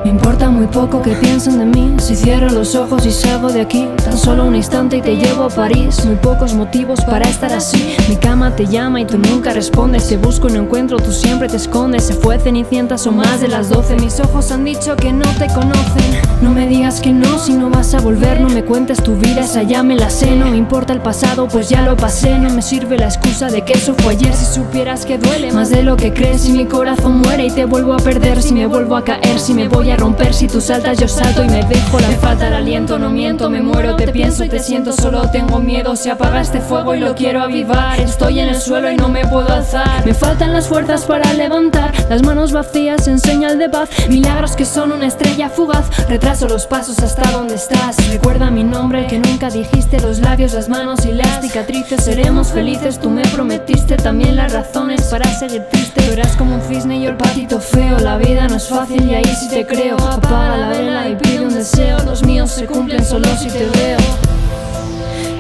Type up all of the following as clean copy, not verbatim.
Me importa muy poco que piensen de mí. Si cierro los ojos y salgo de aquí, tan solo un instante y te llevo a París. Muy pocos motivos para estar así. Mi cama te llama y tú nunca respondes. Te busco y no encuentro, tú siempre te escondes. Se fue Cenicienta, son más de las 12. Mis ojos han dicho que no te conocen. No me digas que no si no vas a volver. No me cuentes tu vida, esa ya me la sé. No me importa el pasado, pues ya lo pasé. No me sirve la excusa de que eso fue ayer. Si supieras que duele más de lo que crees. Si mi corazón muere y te vuelvo a perder. Si me vuelvo a caer, si me voy a romper. Si tú saltas yo salto y me dejo. Me falta el aliento, no miento, me muero. Te pienso y te siento, solo tengo miedo. Se apaga este fuego y lo quiero avivar. Estoy en el suelo y no me puedo alzar. Me faltan las fuerzas para levantar las manos vacías en señal de paz. Milagros que son una estrella fugaz. Retraso los pasos hasta donde estás. Recuerda mi nombre, el que nunca dijiste. Los labios, las manos y las cicatrices. Seremos felices, tú me prometiste también las razones para seguir triste. Tú eras como un cisne y yo el patito feo. La vida no es fácil y ahí sí te creo. Apaga la vela y pide un deseo. Los míos se cumplen solo si te veo.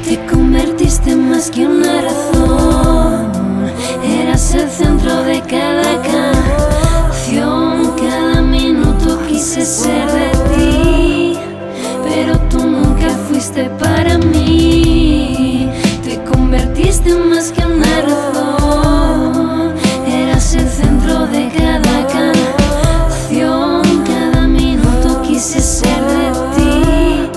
Te convertiste más que una razón. Eras el centro de cada canción. Cada minuto quise ser de ti, pero tú nunca fuiste para mí. Te convertiste más que una razón. Eras el centro de cada canción. Cada minuto quise ser de ti,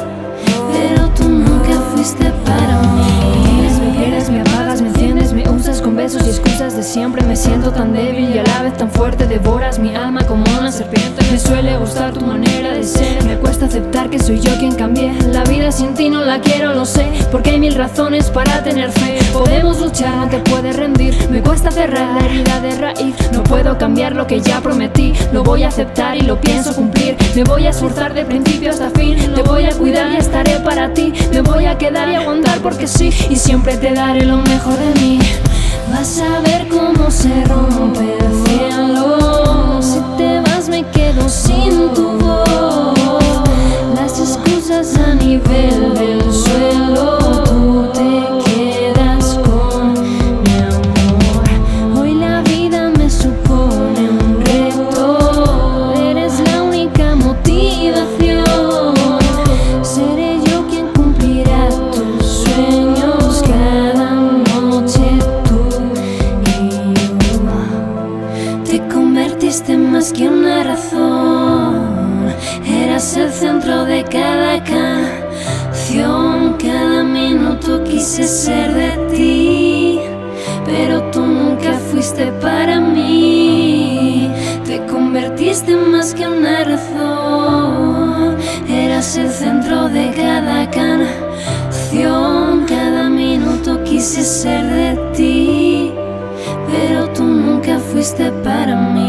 pero tú nunca fuiste para mí. Me quieres, me apagas, me enciendes, me usas con besos y excusas de siempre. Me siento tan débil y a la vez tan fuerte. Devoras mi alma como una serpiente. Me suele gustar tu manera de ser. Me cuesta aceptar que soy yo quien cambié. La vida sin ti no la quiero, lo sé, porque hay mil razones para tener fe. Podemos luchar, no te puedes rendir. Me cuesta cerrar la herida de raíz. No puedo cambiar lo que ya prometí. Lo voy a aceptar y lo pienso cumplir. Me voy a esforzar de principio hasta fin. Te voy a cuidar y estaré para ti. Me voy a quedar y aguantar porque sí. Y siempre te daré lo mejor de mí. Vas a ver cómo se rompe el cielo. Si te vas me quedo sin tu voz. Las excusas a nivel del suelo. Tú te quedas con mi amor. Hoy la vida me supone un reto. Eres la única motivación. Seré yo quien cumplirá tus sueños cada noche. Te convertiste más que una razón. Eras el centro de cada canción. Cada minuto quise ser de ti, pero tú nunca fuiste para mí. Te convertiste más que una razón. Eras el centro de cada canción. Cada minuto quise ser de ti, pero tú nunca fuiste para mí.